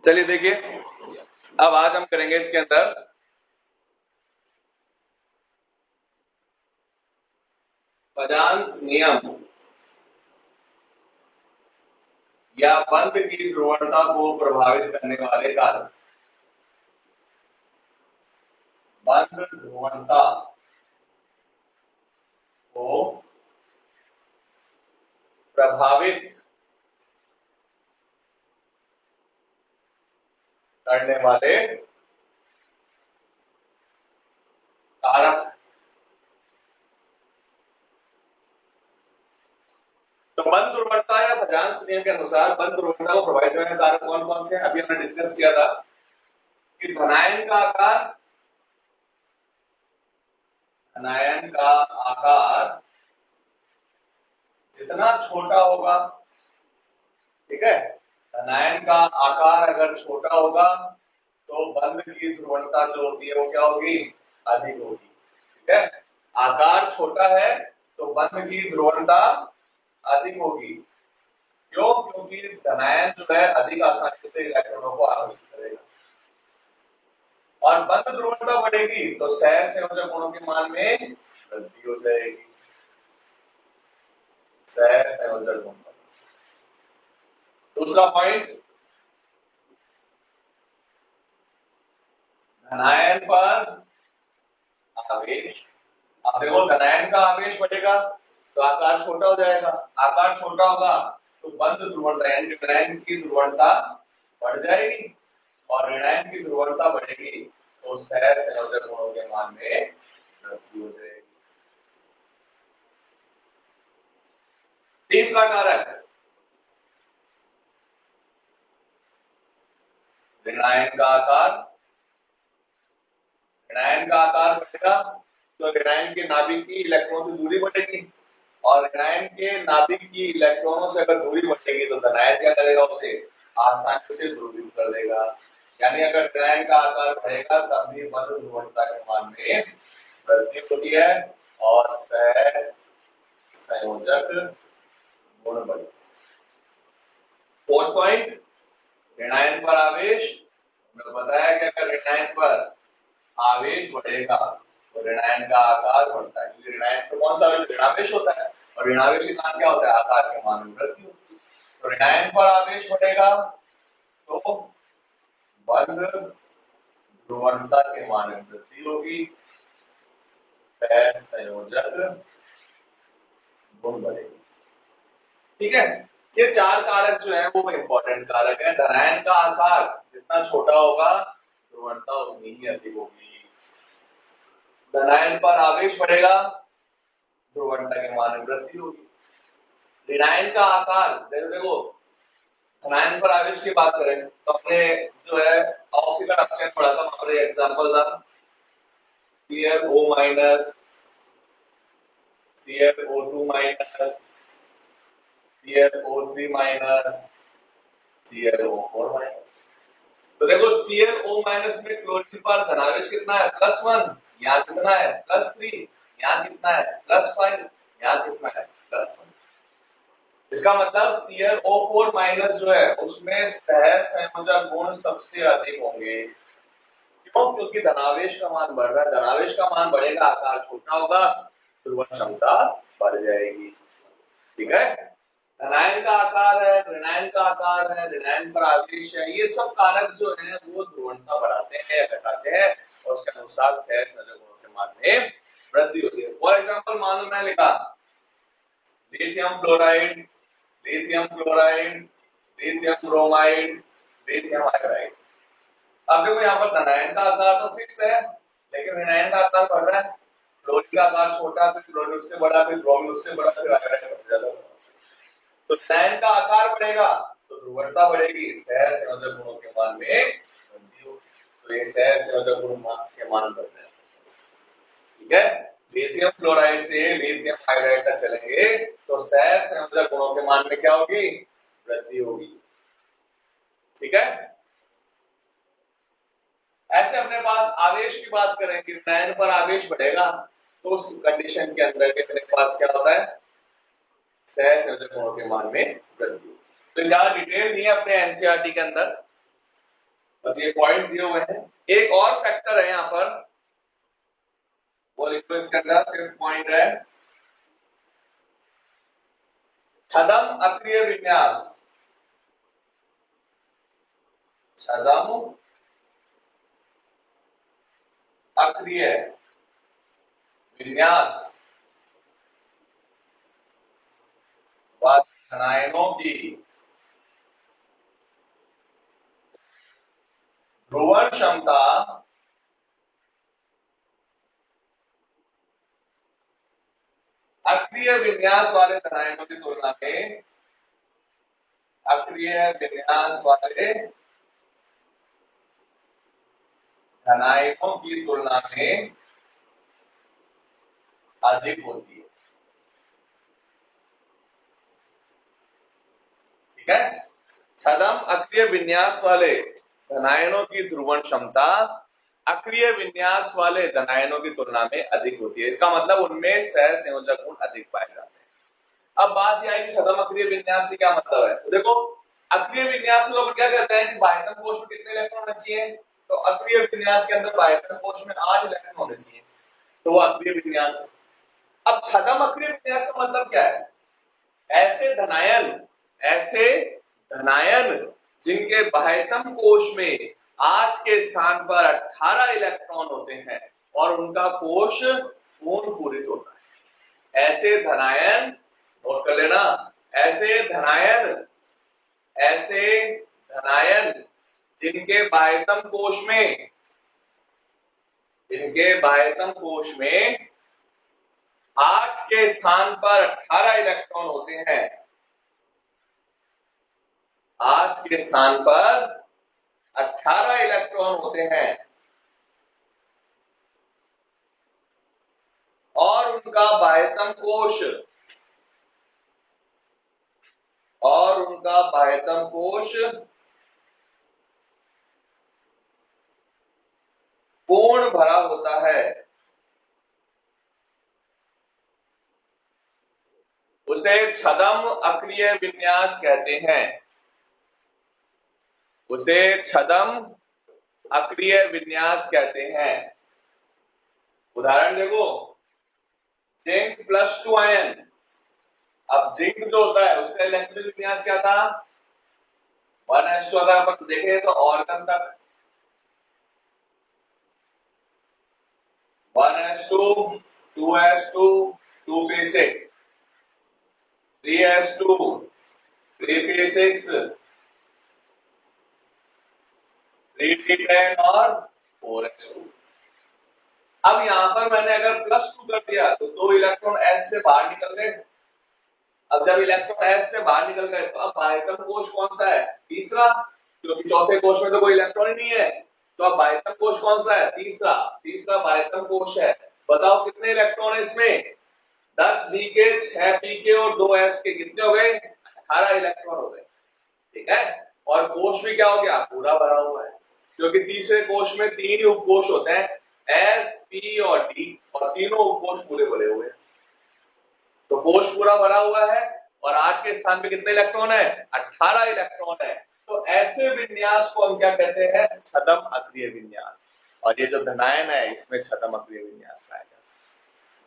चलिए देखिए, अब आज हम करेंगे इसके अंदर पजांस नियम या बंध की ध्रुवणता को प्रभावित करने वाले कारक। बंध ध्रुवणता को प्रभावित करने वाले कारक। तो बंध ध्रुवणता या पजांस नियम के अनुसार बंध ध्रुवणता को प्रभावित करने वाले कारक कौन कौन से हैं? अभी हमने डिस्कस किया था कि धनायन का आकार जितना छोटा होगा, ठीक है, धनायन का आकार अगर छोटा होगा तो बंध की ध्रुवणता जो होती है वो क्या होगी? अधिक होगी। ठीक है, आकार छोटा है तो बंध की ध्रुवणता अधिक होगी। क्यों? क्योंकि धनायन जो है अधिक आसानी से इलेक्ट्रॉनों को आकर्षित करेगा। और बंध ध्रुवणता बढ़ेगी तो सहसंयोजक गुणों के मान में वृद्धि हो जाएगी। सहसंयोजक गुण। दूसरा पॉइंट, धनायन पर आवेश। अब देखो, धनायन का आवेश बढ़ेगा तो आकार छोटा हो जाएगा। आकार छोटा होगा तो बंध ध्रुवणता यानी ऋणायन की ध्रुवणता बढ़ जाएगी और ऋणायन की ध्रुवणता बढ़ेगी तो सहसंयोजक गुणों के मान में वृद्धि हो जाएगी। तीसरा कारक, ऋणायन का आकार। ऋणायन का आकार बढ़ेगा तो ऋणायन के नाभिक की इलेक्ट्रॉन से दूरी बढ़ेगी और ऋणायन के नाभिक की इलेक्ट्रॉनों से अगर दूरी बढ़ेगी तो धनायन क्या करेगा? उसे आसानी से ध्रुवीकृत कर देगा। यानी अगर ऋणायन का आकार बढ़ेगा तब भी बंध ध्रुवणता के मान में वृद्धि होती है और सहसंयोजक गुण बढ़ेगा। फोर्थ पॉइंट, ऋणायन पर आवेश। हमने बताया कि अगर ऋणायन पर आवेश बढ़ेगा तो ऋणायन का आकार बढ़ता है, क्योंकि ऋणायन पर कौन सा आवेश? ऋणावेश होता है और ऋणावेश के कारण क्या होता है? आकार के मान में वृद्धि होती है। तो ऋणायन पर आवेश बढ़ेगा तो बंध ध्रुवणता के मान में वृद्धि होगी, सहसंयोजक गुण बढ़ेगी। ठीक है, ये चार कारक जो है वो इंपॉर्टेंट कारक है। धनायन का आकार जितना छोटा होगा ध्रुवणता उतनी ही अधिक होगी। धनायन पर आवेश बढ़ेगा, ध्रुवणता के मान में वृद्धि होगी। ऋणायन का आकार देखो, धनायन पर आवेश की बात करें तो अपने जो है ऑक्सीजन ऑक्सीजन पढ़ा था, वहां पर एग्जांपल था CrO minus, CrO2 minus, CrO3 minus, CrO4 minus. तो देखो CrO माइनस में क्लोरीन पर धनावेश कितना है? +1। यहाँ कितना है? +3। यहाँ कितना है? +5। यहाँ कितना है? +1। इसका मतलब CrO4 माइनस जो है उसमें सहसंयोजक गुण सबसे अधिक होंगे। क्यों? क्योंकि धनावेश का मान बढ़ रहा है। धनावेश का मान बढ़ेगा, आकार छोटा होगा, ध्रुवण क्षमता बढ़ जाएगी। ठीक है, धनायन का आकार है, ऋणायन का आकार है, ऋणायन पर आवेश है, ये सब कारक जो है वो ध्रुवणता बढ़ाते हैं या घटाते हैं और उसके अनुसार सहसंयोजक गुणों के मान में वृद्धि होती है। फॉर एग्जांपल मान लो मैं लिखा lithium fluoride, lithium fluoride, lithium bromide, lithium iodide. अब देखो यहाँ पर धनायन का आकार तो फिक्स है लेकिन ऋणायन का आकार बढ़ रहा है। क्लोरीन का आकार छोटा, फिर क्लोरीन उससे बड़ा, फिर ब्रोमीन उससे बड़ा, फिर आयोडाइड सबसे ज्यादा। तो ऋणायन का आकार बढ़ेगा तो ध्रुवणता बढ़ेगी, सहसंयोजक गुणों के मान में वृद्धि होगी। तो ये सहसंयोजक गुण के मान बढ़ते हैं। ठीक है, लिथियम फ्लोराइड से लिथियम आयोडाइड तक चलेंगे तो सहसंयोजक गुणों के मान में क्या होगी? वृद्धि होगी। ठीक है, ऐसे अपने पास आवेश की बात करें कि ऋणायन पर आवेश बढ़ेगा तो उस कंडीशन के अंदर के अपने पास क्या होता है? सहसंयोजक गुणों के मान में वृद्धि। तो ज्यादा डिटेल नहीं है अपने एनसीईआरटी के अंदर, बस ये पॉइंट्स दिए हुए हैं। एक और फैक्टर है यहाँ पर, वो लिखो इसके अंदर। फिफ्थ पॉइंट है छदम अक्रिय विन्यास। छदम अक्रिय विन्यास व धनायनों की ध्रुवण क्षमता अक्रिय विन्यास वाले धनायनों की तुलना में, अक्रिय विन्यास वाले धनायनों की तुलना में अधिक होती है। ठीक है, छदम अक्रिय विन्यास वाले धनायनों की ध्रुवण क्षमता अक्रिय विन्यास वाले धनायनों की तुलना में अधिक होती है। इसका मतलब उनमें सहसंयोजक गुण अधिक पाए जाते हैं। अब बात यह है कि छदम अक्रिय विन्यास से क्या मतलब है। तो देखो, अक्रिय विन्यास में लोग क्या कहते हैं कि बाह्यतम कोश में कितने इलेक्ट्रॉन होने चाहिए, तो अक्रिय विन्यास के अंदर बाह्यतम कोश में 8 इलेक्ट्रॉन होने चाहिए, तो वो अक्रिय विन्यास। अब छदम अक्रिय विन्यास का मतलब क्या है, ऐसे धनायन जिनके बाह्यतम कोश में 8 के स्थान पर 18 इलेक्ट्रॉन होते हैं और उनका कोश पूर्ण पूरित होता है। ऐसे धनायन, नोट कर लेना, ऐसे धनायन जिनके बाह्यतम कोश में 8 के स्थान पर 18 इलेक्ट्रॉन होते हैं, 8 के स्थान पर 18 इलेक्ट्रॉन होते हैं और उनका बाह्यतम कोश पूर्ण भरा होता है, उसे छदम अक्रिय विन्यास कहते हैं। उसे छदम अक्रिय विन्यास कहते हैं। उदाहरण देखो, जिंक +2 आयन। अब जिंक जो होता है उसका इलेक्ट्रिक विन्यास क्या था, 1s2। अगर अपन देखें तो ऑर्गन तक 1s2, 2s2, 2p6, 3s2, 3p6, 3p10 और 4s2। अब यहां पर मैंने अगर +2 कर दिया तो 2 इलेक्ट्रॉन s से बाहर निकल गए। अब जब इलेक्ट्रॉन s से बाहर निकल गए तो अब बाह्यतम कोश कौन सा है, तीसरा, क्योंकि चौथे कोश में तो कोई इलेक्ट्रॉन ही नहीं है। तो अब बाह्यतम कोश कौन सा है, तीसरा बाह्यतम कोश है। बताओ कितने इलेक्ट्रॉन है इसमें, 10 d के, 6 p के और 2 s के, कितने हो गए, 18 इलेक्ट्रॉन हो गए। ठीक है, और कोश भी क्या हो गया, पूरा भरा हुआ है, क्योंकि तीसरे कोश में 3 ही उपकोश होते हैं, S, P और D, और तीनों उपकोश पूरे भरे हुए हैं। तो कोश पूरा भरा हुआ है और 8 के स्थान पे कितने इलेक्ट्रॉन है, 18 इलेक्ट्रॉन है। तो ऐसे विन्यास को हम क्या कहते हैं, छदम अक्रिय विन्यास। और ये जो धनायन है इसमें छदम अक्रिय विन्यास पाया जाता है।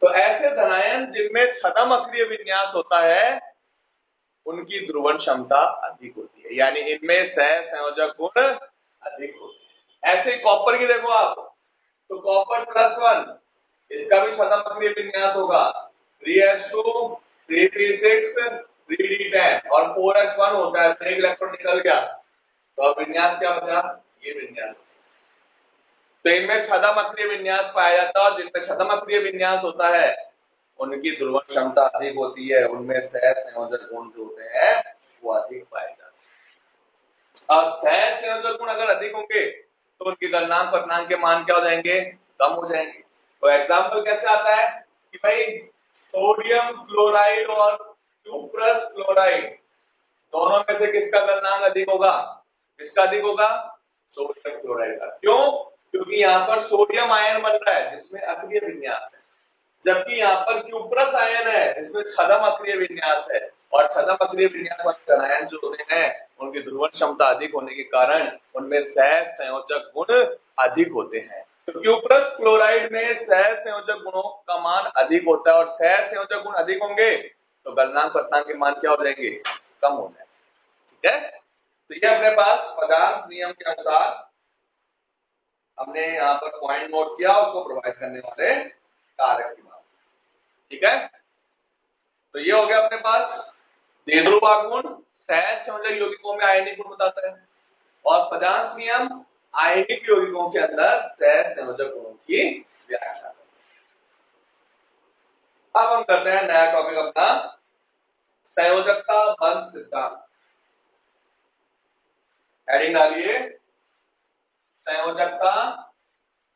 तो ऐसे धनायन जिनमें छदम अक्रिय विन्यास होता है उनकी ध्रुवण क्षमता अधिक होती है, यानी इनमें सहसंयोजक गुण अधिक होते हैं। ऐसे कॉपर की देखो आप, तो कॉपर +1, इसका भी छदम अक्रिय विन्यास होगा, 3s2, 3p6, 3d10 और 4s1 होता है, तो एक इलेक्ट्रॉन निकल गया। तो अब विन्यास क्या बचा, ये विन्यास। तो इनमें छदम अक्रिय विन्यास पाया जाता है और जिनमें छदम अक्रिय विन्यास होता है उनकी ध्रुवण क्षमता अधिक होती है, उनमें सहसंयोजक गुण जो होते हैं वो अधिक पाए जाते हैं। और सहसंयोजक गुण अगर अधिक होंगे तो उनके गलनांक और के मान क्या हो जाएंगे, कम हो जाएंगे। तो एग्जांपल कैसे आता है कि भाई सोडियम क्लोराइड और क्यूप्रस क्लोराइड दोनों में से किसका गलनांक अधिक होगा, किसका अधिक होगा, सोडियम क्लोराइड का। क्यों, क्योंकि यहाँ पर सोडियम आयन बन रहा है जिसमें अक्रिय विन्यास है, जबकि यहाँ पर क्यूप्रस आयन है जिसमें छदम अक्रिय विन्यास है। और छद्मक्रिय विन्यास वाले धनायन जो होते हैं उनकी ध्रुवण क्षमता अधिक होने के कारण उनमें सह संयोजक गुण अधिक होते हैं। तो क्यूप्रस क्लोराइड में सह संयोजक गुणों का मान अधिक होता है और सह संयोजक गुण अधिक होंगे तो गलनांक पदार्थ के मान क्या हो जाएंगे, कम हो जाएंगे। ठीक है, तो ये अपने पास पदार्थ नियम के अनुसार हमने यहाँ पर पॉइंट नोट किया उसको प्रोवाइड करने वाले कारक की बात। ठीक है, तो ये हो गया अपने पास द्विध्रुव गुण सह संयोजक यौगिकों में आयनिक गुण बताता है और पदार्थ नियम आयनिक यौगिकों के अंदर सह संयोजक गुणों की व्याख्या। अब हम करते हैं नया टॉपिक अपना संयोजकता बंध सिद्धांत। हेडिंग डालिए संयोजकता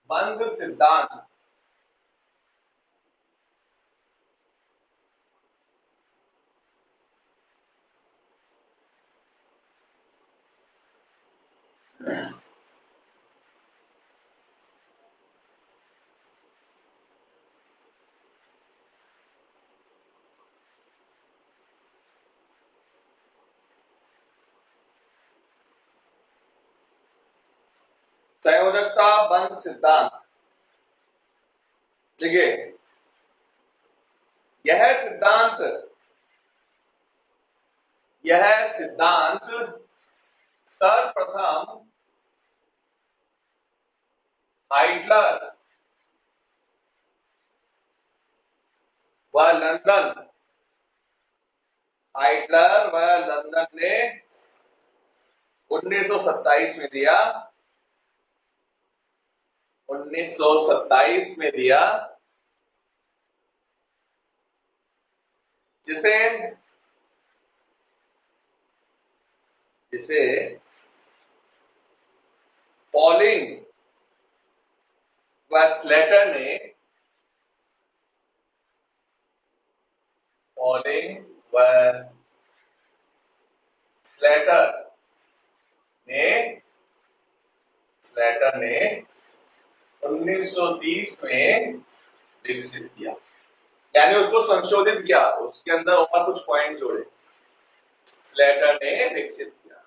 बंध सिद्धांत। संयोजकता बंध सिद्धांत। देखिए यह सिद्धांत सर्वप्रथम हाइटलर व लंदन ने 1927 में दिया 1927 में दिया, जिसे पॉलिंग व स्लेटर ने स्लेटर ने 1930 में विकसित किया, यानी उसको संशोधित किया, उसके अंदर और कुछ पॉइंट जोड़े, स्लेटर ने विकसित किया।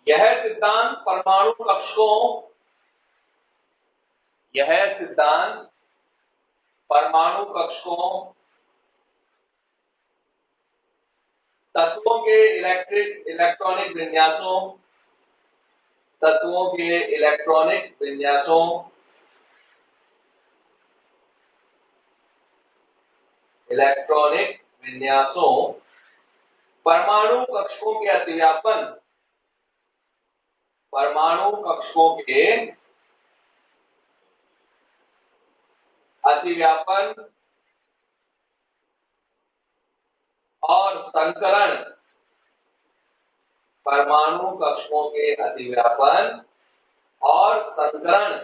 यह सिद्धांत परमाणु कक्षकों तत्वों के इलेक्ट्रॉनिक विन्यासों परमाणु कक्षकों के अतिव्यापन और संकरण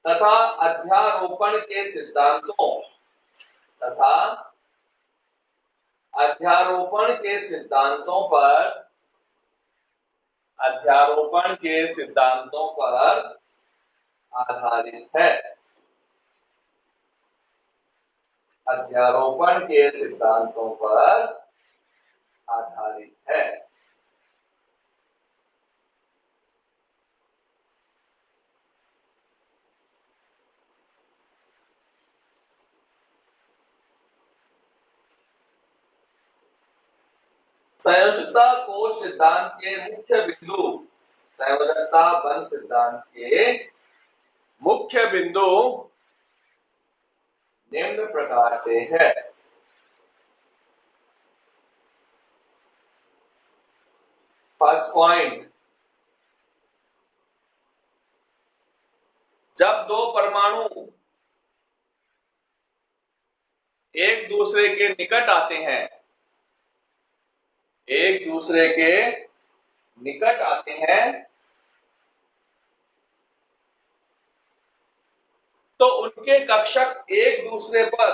तथा अध्यारोपण के सिद्धांतों पर आधारित है। संयोजकता कोश सिद्धांत के मुख्य बिंदु निम्न प्रकार से है। फर्स्ट पॉइंट, जब दो परमाणु एक दूसरे के निकट आते हैं तो उनके कक्षक एक दूसरे पर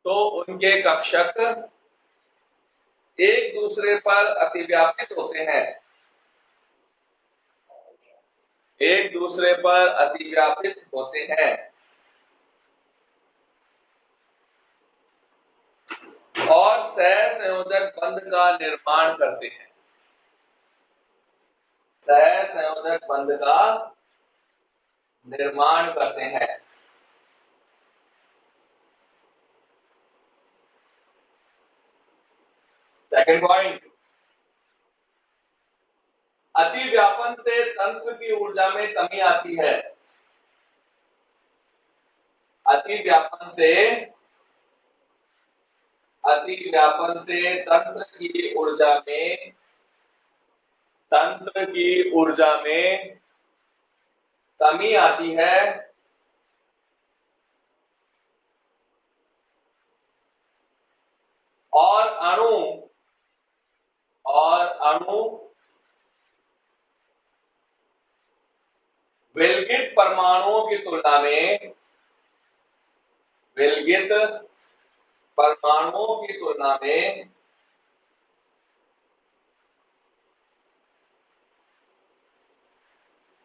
तो उनके कक्षक एक दूसरे पर अतिव्यापित होते हैं, एक दूसरे पर अतिव्यापित होते हैं और सहसंयोजक बंध का निर्माण करते हैं, सहसंयोजक बंध का निर्माण करते हैं। सेकंड पॉइंट, अतिव्यापन से तंत्र की ऊर्जा में कमी आती है, अतिव्यापन से तंत्र की ऊर्जा में कमी आती है और अणु विलगित परमाणुओं की तुलना में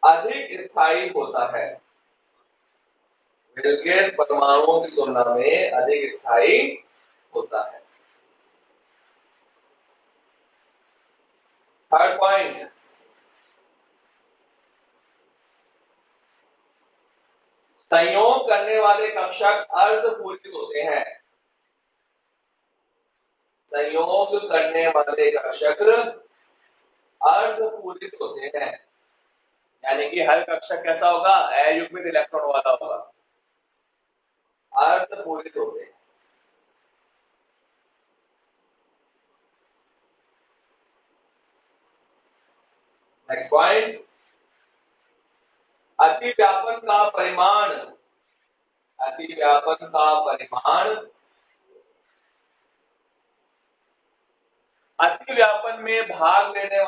अधिक स्थायी होता है, विलगित परमाणुओं की तुलना में अधिक स्थायी होता है। थर्ड पॉइंट, संयोग करने वाले कक्षक अर्धपूरित होते हैं, संयोग करने वाले कक्षक अर्धपूरित होते हैं, यानी कि हर कक्षक कैसा होगा, अयुग्मित इलेक्ट्रॉन वाला होगा, अर्धपूरित होते हैं। नेक्स्ट पॉइंट, अतिव्यापन का परिमाण अतिव्यापन में भाग लेने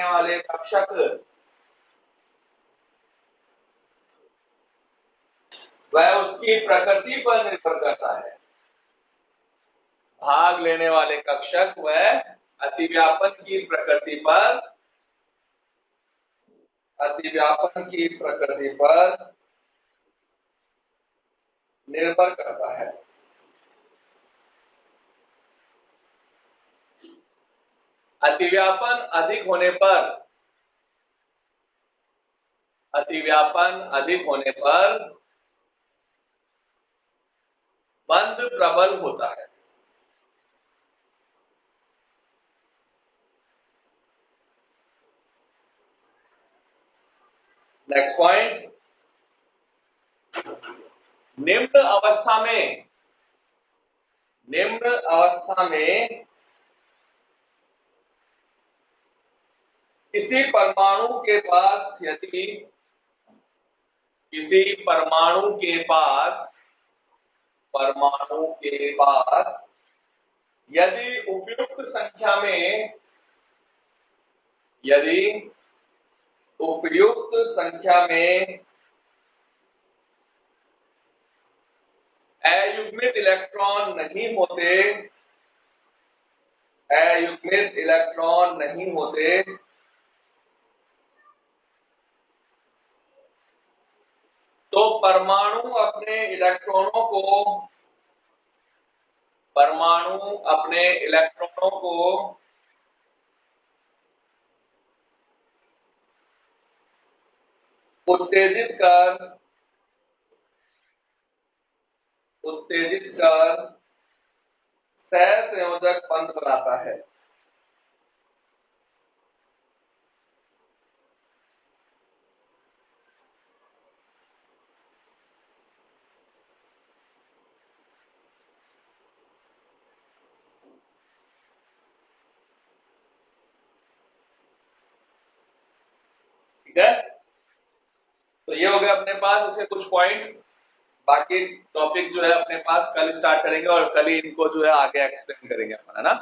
वाले कक्षक वह उसकी प्रकृति पर निर्भर करता है, भाग लेने वाले कक्षक वह अतिव्यापन की प्रकृति पर निर्भर करता है। अतिव्यापन अधिक होने पर बंध प्रबल होता है। नेक्स्ट पॉइंट, निम्न अवस्था में किसी परमाणु के पास यदि उपयुक्त संख्या में अयुग्मित इलेक्ट्रॉन नहीं होते तो परमाणु अपने इलेक्ट्रॉनों को उत्तेजित कर सहसंयोजक बंध बनाता है। ठीक है, तो ये हो गया अपने पास इसके कुछ पॉइंट। बाकी टॉपिक जो है अपने पास कल स्टार्ट करेंगे और कल ही इनको जो है आगे एक्सप्लेन करेंगे अपन, है ना।